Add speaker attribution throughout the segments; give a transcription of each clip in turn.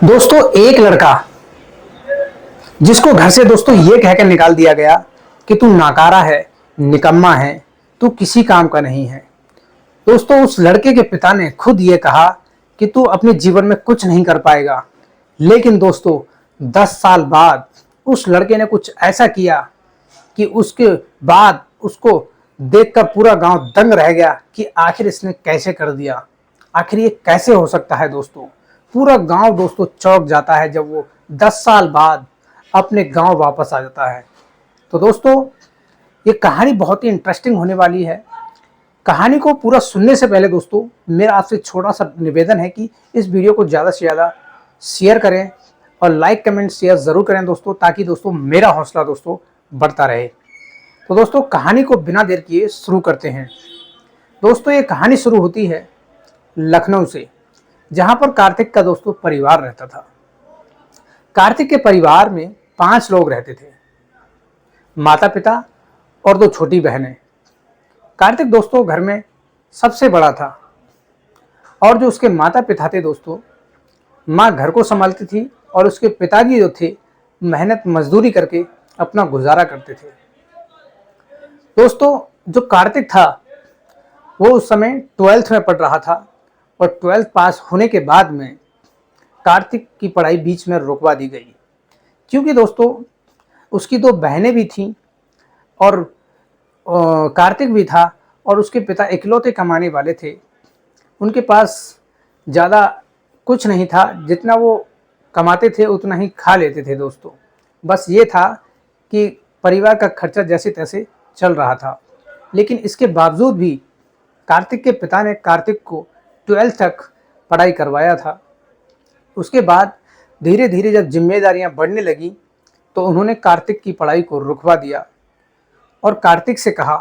Speaker 1: दोस्तों एक लड़का जिसको घर से दोस्तों ये कहकर निकाल दिया गया कि तू नाकारा है, निकम्मा है, तू किसी काम का नहीं है। दोस्तों उस लड़के के पिता ने खुद ये कहा कि तू अपने जीवन में कुछ नहीं कर पाएगा। लेकिन दोस्तों 10 साल बाद उस लड़के ने कुछ ऐसा किया कि उसके बाद उसको देखकर पूरा गांव दंग रह गया कि आखिर इसने कैसे कर दिया, आखिर ये कैसे हो सकता है। दोस्तों पूरा गांव दोस्तों चौंक जाता है जब वो 10 साल बाद अपने गांव वापस आ जाता है। तो दोस्तों ये कहानी बहुत ही इंटरेस्टिंग होने वाली है। कहानी को पूरा सुनने से पहले दोस्तों मेरा आपसे छोटा सा निवेदन है कि इस वीडियो को ज़्यादा से ज़्यादा शेयर करें और लाइक कमेंट शेयर ज़रूर करें दोस्तों, ताकि दोस्तों मेरा हौसला दोस्तों बढ़ता रहे। तो दोस्तों कहानी को बिना देर किए शुरू करते हैं। दोस्तों ये कहानी शुरू होती है लखनऊ से, जहां पर कार्तिक का दोस्तों परिवार रहता था। कार्तिक के परिवार में 5 लोग रहते थे, माता पिता और 2 छोटी बहनें। कार्तिक दोस्तों घर में सबसे बड़ा था और जो उसके माता पिता थे दोस्तों, माँ घर को संभालती थी और उसके पिताजी जो थे मेहनत मजदूरी करके अपना गुजारा करते थे। दोस्तों जो कार्तिक था वो उस समय 12th में पढ़ रहा था और 12th पास होने के बाद में कार्तिक की पढ़ाई बीच में रुकवा दी गई, क्योंकि दोस्तों उसकी 2 बहनें भी थीं और कार्तिक भी था और उसके पिता इकलौते कमाने वाले थे। उनके पास ज़्यादा कुछ नहीं था, जितना वो कमाते थे उतना ही खा लेते थे। दोस्तों बस ये था कि परिवार का खर्चा जैसे तैसे चल रहा था। लेकिन इसके बावजूद भी कार्तिक के पिता ने कार्तिक को 12th तक पढ़ाई करवाया था। उसके बाद धीरे धीरे जब जिम्मेदारियां बढ़ने लगी तो उन्होंने कार्तिक की पढ़ाई को रुकवा दिया और कार्तिक से कहा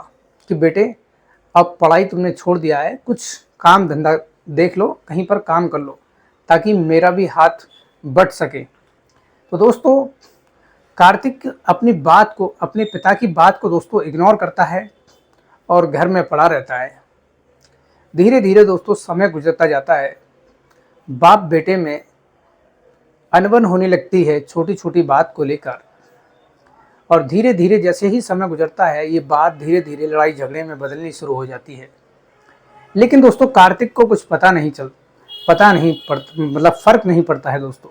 Speaker 1: कि बेटे अब पढ़ाई तुमने छोड़ दिया है, कुछ काम धंधा देख लो, कहीं पर काम कर लो, ताकि मेरा भी हाथ बट सके। तो दोस्तों कार्तिक अपनी बात को, अपने पिता की बात को दोस्तों इग्नोर करता है और घर में पड़ा रहता है। धीरे धीरे दोस्तों समय गुजरता जाता है, बाप बेटे में अनबन होने लगती है छोटी छोटी बात को लेकर, और धीरे धीरे जैसे ही समय गुजरता है ये बात धीरे धीरे लड़ाई झगड़े में बदलनी शुरू हो जाती है। लेकिन दोस्तों कार्तिक को कुछ पता नहीं पड़ता, मतलब फ़र्क नहीं पड़ता है। दोस्तों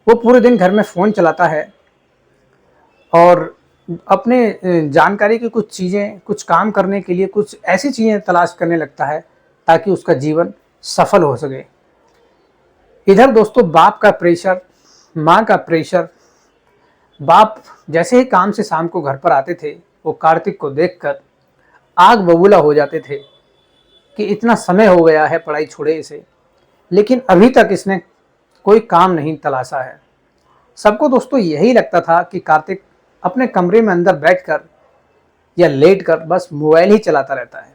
Speaker 1: वो पूरे दिन घर में फ़ोन चलाता है और अपने जानकारी की कुछ चीज़ें, कुछ काम करने के लिए कुछ ऐसी चीज़ें तलाश करने लगता है ताकि उसका जीवन सफल हो सके। इधर दोस्तों बाप का प्रेशर, माँ का प्रेशर। बाप जैसे ही काम से शाम को घर पर आते थे वो कार्तिक को देखकर आग बबूला हो जाते थे कि इतना समय हो गया है पढ़ाई छोड़े इसे, लेकिन अभी तक इसने कोई काम नहीं तलाशा है। सबको दोस्तों यही लगता था कि कार्तिक अपने कमरे में अंदर बैठकर या लेटकर बस मोबाइल ही चलाता रहता है।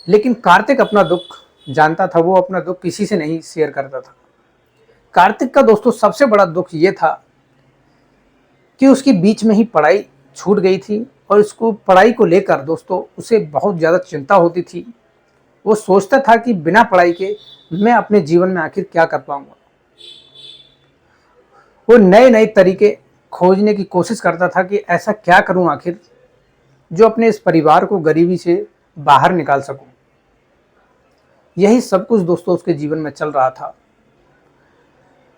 Speaker 1: लेकिन कार्तिक अपना दुख जानता था, वो अपना दुख किसी से नहीं शेयर करता था। कार्तिक का दोस्तों सबसे बड़ा दुख ये था कि उसकी बीच में ही पढ़ाई छूट गई थी और उसको पढ़ाई को लेकर दोस्तों उसे बहुत ज़्यादा चिंता होती थी। वो सोचता था कि बिना पढ़ाई के मैं अपने जीवन में आखिर क्या कर पाऊंगा। वो नए नए तरीके खोजने की कोशिश करता था कि ऐसा क्या करूं आखिर जो अपने इस परिवार को गरीबी से बाहर निकाल सकूं। यही सब कुछ दोस्तों उसके जीवन में चल रहा था।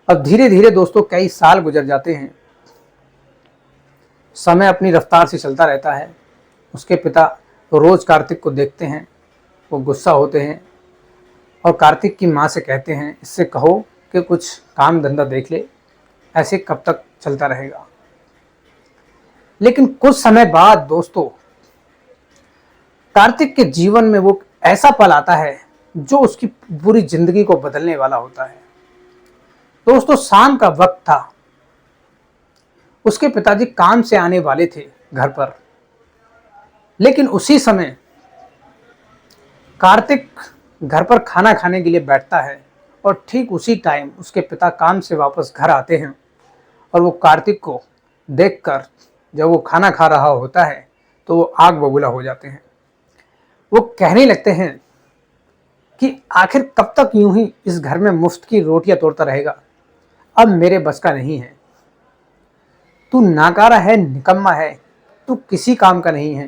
Speaker 1: अब धीरे धीरे दोस्तों कई साल गुजर जाते हैं, समय अपनी रफ्तार से चलता रहता है। उसके पिता रोज़ कार्तिक को देखते हैं, वो गुस्सा होते हैं और कार्तिक की माँ से कहते हैं इससे कहो कि कुछ काम धंधा देख ले, ऐसे कब तक चलता रहेगा। लेकिन कुछ समय बाद दोस्तों कार्तिक के जीवन में वो ऐसा पल आता है जो उसकी पूरी जिंदगी को बदलने वाला होता है। दोस्तों शाम का वक्त था, उसके पिताजी काम से आने वाले थे घर पर, लेकिन उसी समय कार्तिक घर पर खाना खाने के लिए बैठता है और ठीक उसी टाइम उसके पिता काम से वापस घर आते हैं और वो कार्तिक को देखकर जब वो खाना खा रहा होता है तो वो आग बबूला हो जाते हैं। वो कहने लगते हैं कि आखिर कब तक यूं ही इस घर में मुफ्त की रोटियां तोड़ता रहेगा, अब मेरे बस का नहीं है। तू नाकारा है, निकम्मा है, तू किसी काम का नहीं है,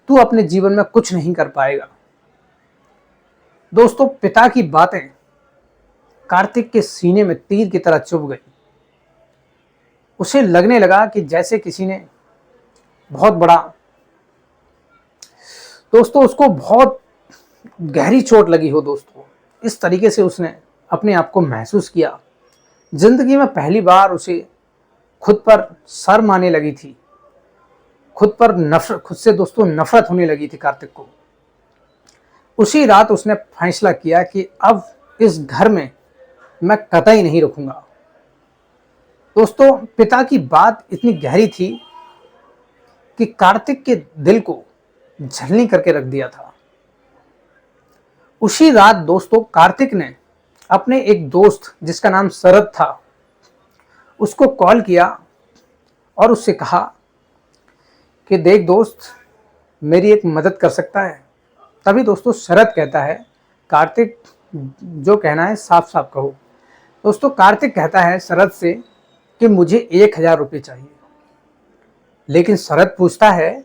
Speaker 1: तू अपने जीवन में कुछ नहीं कर पाएगा। दोस्तों, पिता की बातें कार्तिक के सीने में तीर की तरह चुभ गई। उसे लगने लगा कि जैसे किसी ने बहुत बड़ा, दोस्तों उसको बहुत गहरी चोट लगी हो। दोस्तों, इस तरीके से उसने अपने आप को महसूस किया। जिंदगी में पहली बार उसे खुद पर शर्म आने लगी थी, खुद से दोस्तों नफरत होने लगी थी कार्तिक को। उसी रात उसने फैसला किया कि अब इस घर में मैं कतई नहीं रुकूंगा। दोस्तों, पिता की बात इतनी गहरी थी कि कार्तिक के दिल को झलनी करके रख दिया था। उसी रात दोस्तों कार्तिक ने अपने एक दोस्त जिसका नाम शरद था उसको कॉल किया और उससे कहा कि देख दोस्त, मेरी एक मदद कर सकता है। तभी दोस्तों शरद कहता है, कार्तिक जो कहना है साफ साफ कहो। दोस्तों, कार्तिक कहता है शरद से कि मुझे 1000 रुपये चाहिए। लेकिन शरद पूछता है,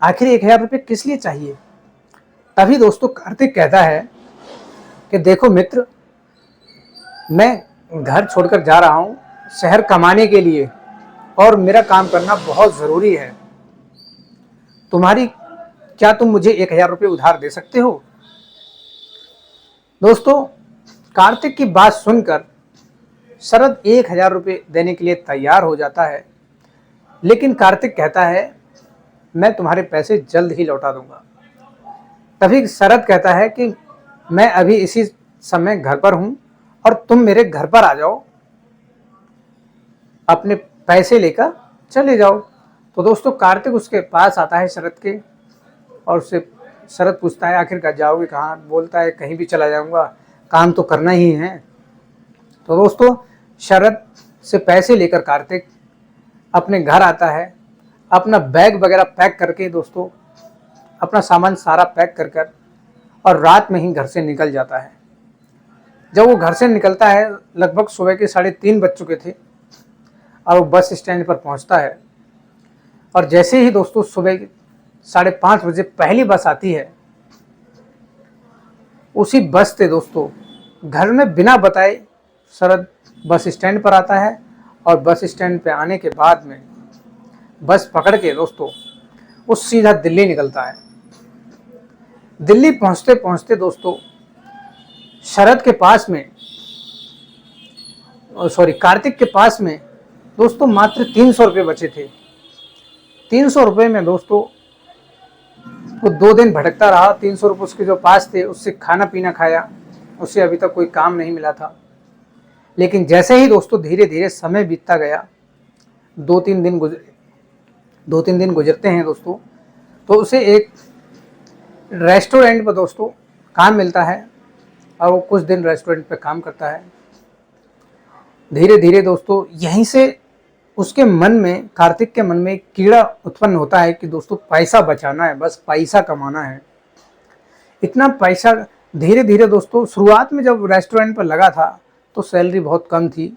Speaker 1: आखिर 1000 रुपये किस लिए चाहिए? तभी दोस्तों कार्तिक कहता है कि देखो मित्र, मैं घर छोड़कर जा रहा हूँ शहर कमाने के लिए और मेरा काम करना बहुत ज़रूरी है। क्या तुम मुझे 1000 रुपये उधार दे सकते हो? दोस्तों, कार्तिक की बात सुनकर शरद 1000 रुपये देने के लिए तैयार हो जाता है। लेकिन कार्तिक कहता है, मैं तुम्हारे पैसे जल्द ही लौटा दूंगा। तभी शरद कहता है कि मैं अभी इसी समय घर पर हूं और तुम मेरे घर पर आ जाओ, अपने पैसे लेकर चले जाओ। तो दोस्तों कार्तिक उसके पास आता है शरद के, और उससे शरद पूछता है आखिरकार जाओगे कहाँ? बोलता है कहीं भी चला जाऊंगा, काम तो करना ही है। तो दोस्तों शरद से पैसे लेकर कार्तिक अपने घर आता है, अपना बैग वगैरह पैक करके, दोस्तों अपना सामान सारा पैक कर और रात में ही घर से निकल जाता है। जब वो घर से निकलता है लगभग सुबह के 3:30 बज चुके थे और वो बस स्टैंड पर पहुंचता है। और जैसे ही दोस्तों सुबह 5:30 बजे पहली बस आती है, उसी बस से दोस्तों घर में बिना बताए शरद बस स्टैंड पर आता है और बस स्टैंड पे आने के बाद में बस पकड़ के दोस्तों वो सीधा दिल्ली निकलता है। दिल्ली पहुंचते पहुंचते दोस्तों कार्तिक के पास में दोस्तों मात्र 300 रुपये बचे थे। 300 रुपये में दोस्तों वो 2 दिन भटकता रहा। 300 रुपये उसके जो पास थे उससे खाना पीना खाया, उससे अभी तक कोई काम नहीं मिला था। लेकिन जैसे ही दोस्तों धीरे धीरे समय बीतता गया, 2-3 दिन गुजरते हैं दोस्तों, तो उसे एक रेस्टोरेंट पर दोस्तों काम मिलता है और वो कुछ दिन रेस्टोरेंट पे काम करता है। धीरे धीरे दोस्तों यहीं से उसके मन में, कार्तिक के मन में एक कीड़ा उत्पन्न होता है कि दोस्तों पैसा बचाना है, बस पैसा कमाना है। इतना पैसा धीरे धीरे दोस्तों, शुरुआत में जब रेस्टोरेंट पर लगा था तो सैलरी बहुत कम थी।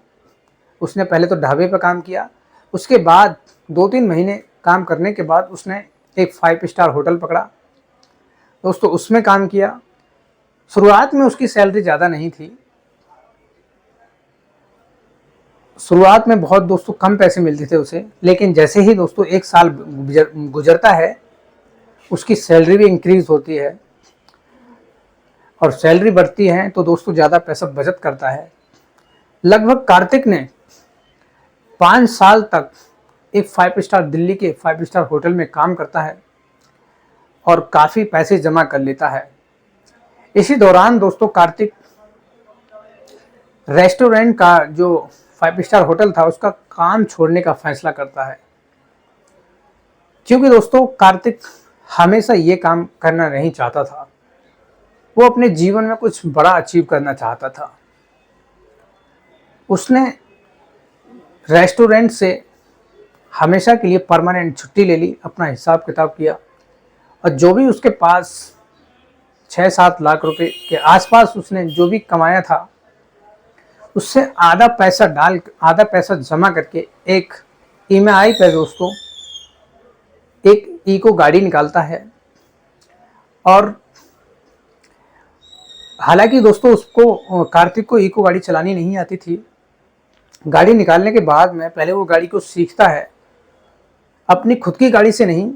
Speaker 1: उसने पहले तो ढाबे पर काम किया, उसके बाद 2-3 महीने काम करने के बाद उसने एक 5 स्टार होटल पकड़ा दोस्तों, उसमें काम किया। शुरुआत में उसकी सैलरी ज़्यादा नहीं थी, शुरुआत में बहुत दोस्तों कम पैसे मिलते थे उसे। लेकिन जैसे ही दोस्तों 1 साल गुजरता है, उसकी सैलरी भी इंक्रीज होती है और सैलरी बढ़ती है तो दोस्तों ज़्यादा पैसा बचत करता है। लगभग कार्तिक ने 5 साल तक एक 5 स्टार, दिल्ली के 5 स्टार होटल में काम करता है और काफ़ी पैसे जमा कर लेता है। इसी दौरान दोस्तों कार्तिक रेस्टोरेंट का जो 5 स्टार होटल था उसका काम छोड़ने का फैसला करता है, क्योंकि दोस्तों कार्तिक हमेशा ये काम करना नहीं चाहता था। वो अपने जीवन में कुछ बड़ा अचीव करना चाहता था। उसने रेस्टोरेंट से हमेशा के लिए परमानेंट छुट्टी ले ली, अपना हिसाब किताब किया और जो भी उसके पास 6-7 लाख रुपए के आसपास उसने जो भी कमाया था उससे आधा पैसा जमा करके एक ईएमआई पे दोस्तों एक इको गाड़ी निकालता है। और हालांकि दोस्तों उसको कार्तिक को इको गाड़ी चलानी नहीं आती थी। गाड़ी निकालने के बाद में पहले वो गाड़ी को सीखता है, अपनी खुद की गाड़ी से नहीं,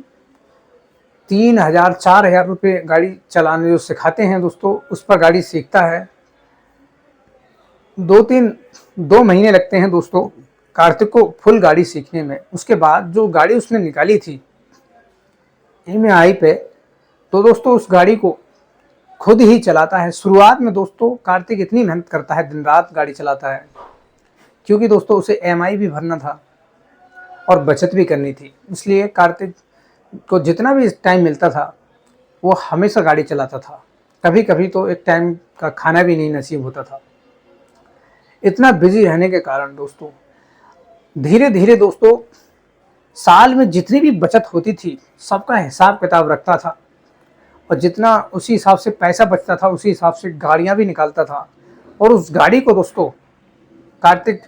Speaker 1: 3,000-4,000 रुपये गाड़ी चलाने जो सिखाते हैं दोस्तों, उस पर गाड़ी सीखता है। 2 महीने लगते हैं दोस्तों कार्तिक को फुल गाड़ी सीखने में। उसके बाद जो गाड़ी उसने निकाली थी ईएमआई पे, तो दोस्तों उस गाड़ी को खुद ही चलाता है। शुरुआत में दोस्तों कार्तिक इतनी मेहनत करता है, दिन रात गाड़ी चलाता है, क्योंकि दोस्तों उसे ईएमआई भी भरना था और बचत भी करनी थी। इसलिए कार्तिक को जितना भी टाइम मिलता था वो हमेशा गाड़ी चलाता था। कभी कभी तो एक टाइम का खाना भी नहीं नसीब होता था। इतना बिजी रहने के कारण दोस्तों धीरे धीरे दोस्तों साल में जितनी भी बचत होती थी सबका हिसाब किताब रखता था, और जितना उसी हिसाब से पैसा बचता था उसी हिसाब से गाड़ियाँ भी निकालता था। और उस गाड़ी को दोस्तों कार्तिक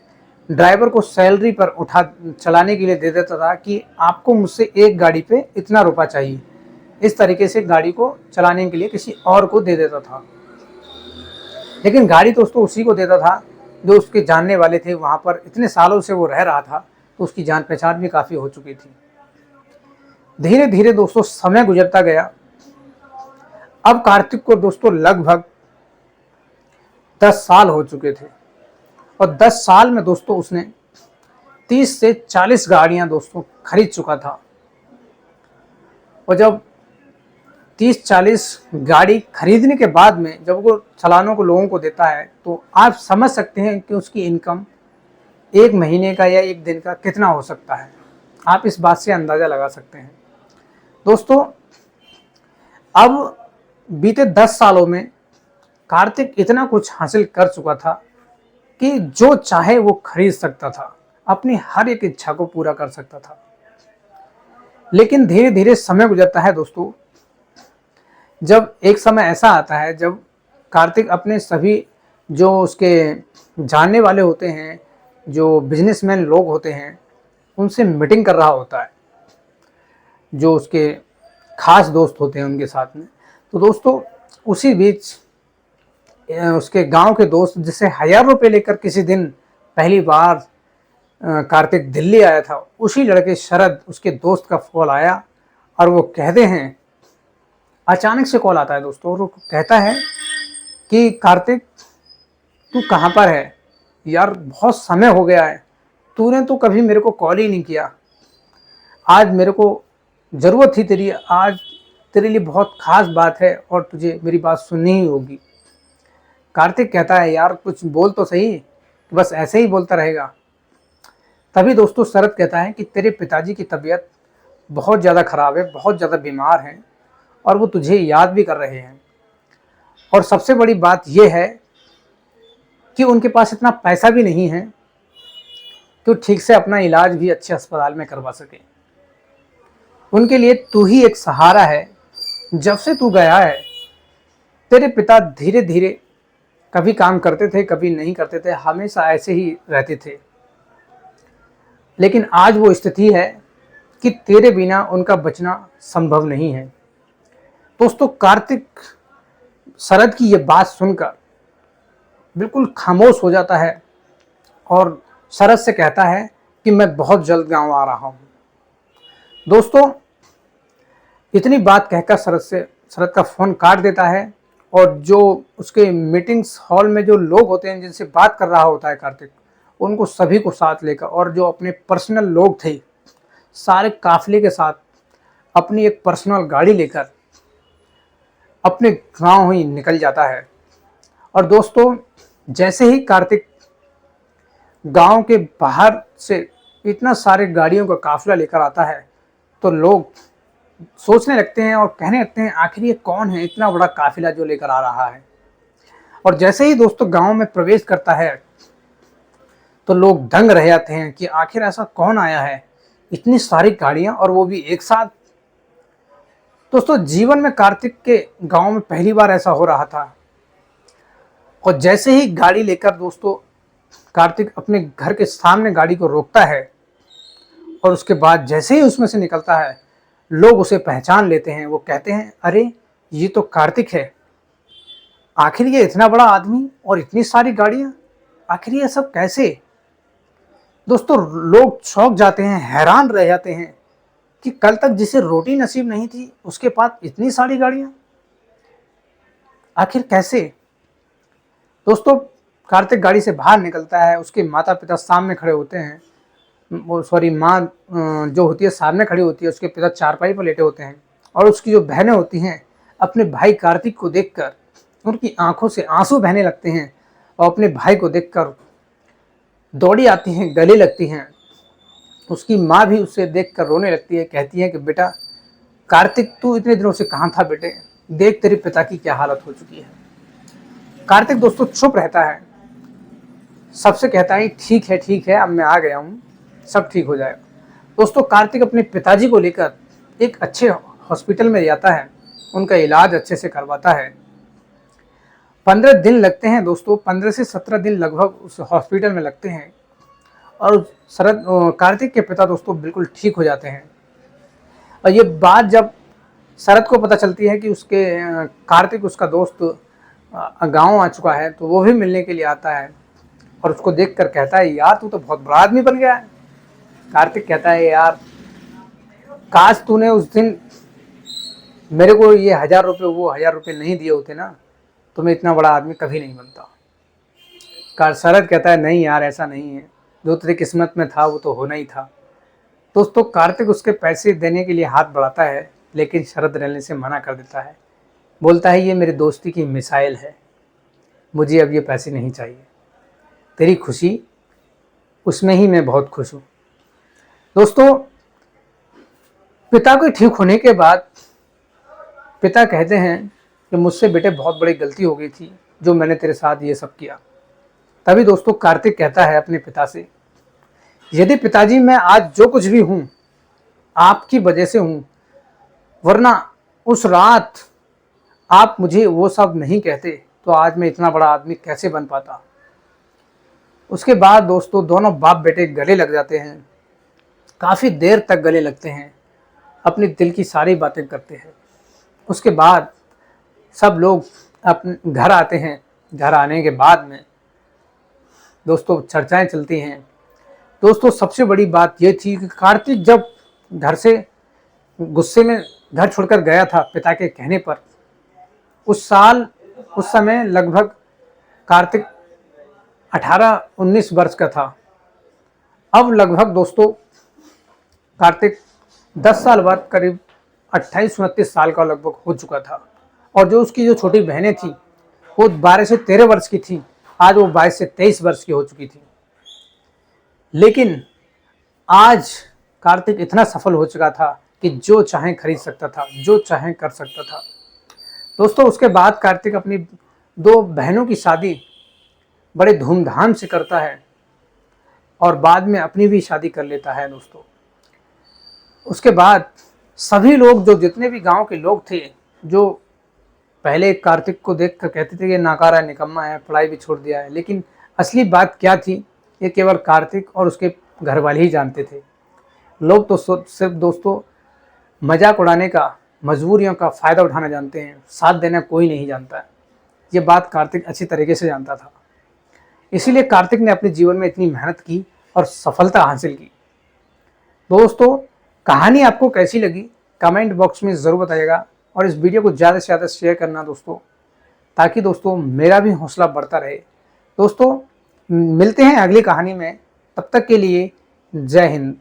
Speaker 1: ड्राइवर को सैलरी पर उठा चलाने के लिए दे देता था कि आपको मुझसे एक गाड़ी पे इतना रुपया चाहिए। इस तरीके से गाड़ी को चलाने के लिए किसी और को दे देता था। लेकिन गाड़ी दोस्तों उसी को देता था जो उसके जानने वाले थे। वहाँ पर इतने सालों से वो रह रहा था तो उसकी जान पहचान भी काफ़ी हो चुकी थी। धीरे धीरे दोस्तों समय गुजरता गया। अब कार्तिक को दोस्तों लगभग 10 साल हो चुके थे, और 10 साल में दोस्तों उसने 30 से 40 गाड़ियां दोस्तों खरीद चुका था। और जब 30-40 गाड़ी खरीदने के बाद में जब वो चालानों को लोगों को देता है तो आप समझ सकते हैं कि उसकी इनकम एक महीने का या एक दिन का कितना हो सकता है। आप इस बात से अंदाज़ा लगा सकते हैं दोस्तों। अब बीते 10 सालों में कार्तिक इतना कुछ हासिल कर चुका था कि जो चाहे वो खरीद सकता था, अपनी हर एक इच्छा को पूरा कर सकता था। लेकिन धीरे धीरे समय गुजरता है दोस्तों। जब एक समय ऐसा आता है जब कार्तिक अपने सभी जो उसके जानने वाले होते हैं, जो बिजनेसमैन लोग होते हैं, उनसे मीटिंग कर रहा होता है, जो उसके खास दोस्त होते हैं उनके साथ में। तो दोस्तों उसी बीच उसके गांव के दोस्त जिससे 1000 रुपये लेकर किसी दिन पहली बार कार्तिक दिल्ली आया था, उसी लड़के शरद उसके दोस्त का कॉल आया। और वो कहते हैं, अचानक से कॉल आता है दोस्तों, और वो कहता है कि कार्तिक तू कहाँ पर है यार, बहुत समय हो गया है, तूने तो कभी मेरे को कॉल ही नहीं किया। आज मेरे को ज़रूरत थी तेरी, आज तेरे लिए बहुत ख़ास बात है और तुझे मेरी बात सुननी ही होगी। कार्तिक कहता है यार कुछ बोल तो सही, बस ऐसे ही बोलता रहेगा। तभी दोस्तों शरद कहता है कि तेरे पिताजी की तबीयत बहुत ज़्यादा ख़राब है, बहुत ज़्यादा बीमार हैं, और वो तुझे याद भी कर रहे हैं। और सबसे बड़ी बात यह है कि उनके पास इतना पैसा भी नहीं है कि ठीक से अपना इलाज भी अच्छे अस्पताल में करवा सके। उनके लिए तू ही एक सहारा है। जब से तू गया है तेरे पिता धीरे धीरे कभी काम करते थे कभी नहीं करते थे, हमेशा ऐसे ही रहते थे। लेकिन आज वो स्थिति है कि तेरे बिना उनका बचना संभव नहीं है। दोस्तों कार्तिक शरद की ये बात सुनकर बिल्कुल खामोश हो जाता है और शरद से कहता है कि मैं बहुत जल्द गांव आ रहा हूँ। दोस्तों इतनी बात कहकर शरद का फ़ोन काट देता है, और जो उसके मीटिंग्स हॉल में जो लोग होते हैं जिनसे बात कर रहा होता है कार्तिक, उनको सभी को साथ लेकर, और जो अपने पर्सनल लोग थे सारे काफिले के साथ अपनी एक पर्सनल गाड़ी लेकर अपने गांव ही निकल जाता है। और दोस्तों जैसे ही कार्तिक गांव के बाहर से इतना सारे गाड़ियों का काफिला लेकर आता है तो लोग सोचने लगते हैं और कहने लगते हैं आखिर ये कौन है इतना बड़ा काफिला जो लेकर आ रहा है। और जैसे ही दोस्तों गांव में प्रवेश करता है तो लोग दंग रह जाते हैं कि आखिर ऐसा कौन आया है, इतनी सारी गाड़ियां और वो भी एक साथ। दोस्तों जीवन में कार्तिक के गांव में पहली बार ऐसा हो रहा था। और जैसे ही गाड़ी लेकर दोस्तों कार्तिक अपने घर के सामने गाड़ी को रोकता है और उसके बाद जैसे ही उसमें से निकलता है, लोग उसे पहचान लेते हैं। वो कहते हैं, अरे ये तो कार्तिक है। आखिर ये इतना बड़ा आदमी और इतनी सारी गाड़ियां, आखिर ये सब कैसे? दोस्तों, लोग चौंक जाते हैं, हैरान रह जाते हैं कि कल तक जिसे रोटी नसीब नहीं थी, उसके पास इतनी सारी गाड़ियां, आखिर कैसे? दोस्तों, कार्तिक गाड़ी से बाहर निकलता है, उसके माता पिता सामने खड़े होते हैं, वो सॉरी माँ जो होती है सामने खड़ी होती है, उसके पिता चारपाई पर लेटे होते हैं और उसकी जो बहनें होती हैं अपने भाई कार्तिक को देखकर उनकी आंखों से आंसू बहने लगते हैं और अपने भाई को देखकर दौड़ी आती हैं, गले लगती हैं। उसकी माँ भी उसे देखकर रोने लगती है, कहती है कि बेटा कार्तिक, तू इतने दिनों से कहाँ था बेटे, देख तेरे पिता की क्या हालत हो चुकी है। कार्तिक दोस्तों चुप रहता है, सबसे कहता है ठीक है, अब मैं आ गया हूँ, सब ठीक हो जाएगा। दोस्तों, कार्तिक अपने पिताजी को लेकर एक अच्छे हॉस्पिटल में जाता है, उनका इलाज अच्छे से करवाता है। 15 दिन लगते हैं दोस्तों, 15 से 17 दिन लगभग उस हॉस्पिटल में लगते हैं और कार्तिक के पिता दोस्तों बिल्कुल ठीक हो जाते हैं। और ये बात जब शरद को पता चलती है कि उसके कार्तिक उसका दोस्त गांव आ चुका है, तो वो भी मिलने के लिए आता है और उसको देखकर कहता है, यार तू तो बहुत बड़ा आदमी बन गया है। कार्तिक कहता है, यार काश तूने उस दिन मेरे को ये 1000 रुपये, वो 1000 रुपये नहीं दिए होते ना, तो मैं इतना बड़ा आदमी कभी नहीं बनता। शरद कहता है, नहीं यार ऐसा नहीं है, जो तेरी किस्मत में था वो तो होना ही था। दोस्तों, कार्तिक उसके पैसे देने के लिए हाथ बढ़ाता है, लेकिन शरद रहने से मना कर देता है। बोलता है, ये मेरी दोस्ती की मिसाइल है, मुझे अब ये पैसे नहीं चाहिए, तेरी खुशी उसमें ही मैं बहुत खुश हूँ। दोस्तों, पिता के ठीक होने के बाद पिता कहते हैं कि मुझसे बेटे बहुत बड़ी गलती हो गई थी, जो मैंने तेरे साथ ये सब किया। तभी दोस्तों कार्तिक कहता है अपने पिता से, यदि पिताजी मैं आज जो कुछ भी हूँ आपकी वजह से हूँ, वरना उस रात आप मुझे वो सब नहीं कहते तो आज मैं इतना बड़ा आदमी कैसे बन पाता। उसके बाद दोस्तों दोनों बाप बेटे गले लग जाते हैं, काफ़ी देर तक गले लगते हैं, अपने दिल की सारी बातें करते हैं। उसके बाद सब लोग अपने घर आते हैं। घर आने के बाद में दोस्तों चर्चाएं चलती हैं। दोस्तों, सबसे बड़ी बात ये थी कि कार्तिक जब घर से गुस्से में घर छोड़कर गया था पिता के कहने पर, उस समय लगभग कार्तिक 18-19 वर्ष का था। अब लगभग दोस्तों कार्तिक 10 साल बाद करीब 28-29 साल का लगभग हो चुका था और जो उसकी जो छोटी बहनें थी वो 12 से 13 वर्ष की थी, आज वो 22 से 23 वर्ष की हो चुकी थी। लेकिन आज कार्तिक इतना सफल हो चुका था कि जो चाहे खरीद सकता था, जो चाहे कर सकता था। दोस्तों, उसके बाद कार्तिक अपनी 2 बहनों की शादी बड़े धूमधाम से करता है और बाद में अपनी भी शादी कर लेता है। दोस्तों, उसके बाद सभी लोग, जो जितने भी गांव के लोग थे, जो पहले कार्तिक को देखकर कहते थे कि नाकारा निकम्मा है, पढ़ाई भी छोड़ दिया है, लेकिन असली बात क्या थी ये केवल कार्तिक और उसके घर वाले ही जानते थे। लोग तो सिर्फ दोस्तों मजाक उड़ाने का, मजबूरियों का फ़ायदा उठाना जानते हैं, साथ देना कोई नहीं जानता है। ये बात कार्तिक अच्छी तरीके से जानता था, इसीलिए कार्तिक ने अपने जीवन में इतनी मेहनत की और सफलता हासिल की। दोस्तों, कहानी आपको कैसी लगी कमेंट बॉक्स में ज़रूर बताइएगा और इस वीडियो को ज़्यादा से ज़्यादा शेयर करना दोस्तों, ताकि दोस्तों मेरा भी हौसला बढ़ता रहे। दोस्तों, मिलते हैं अगली कहानी में, तब तक के लिए जय हिंद।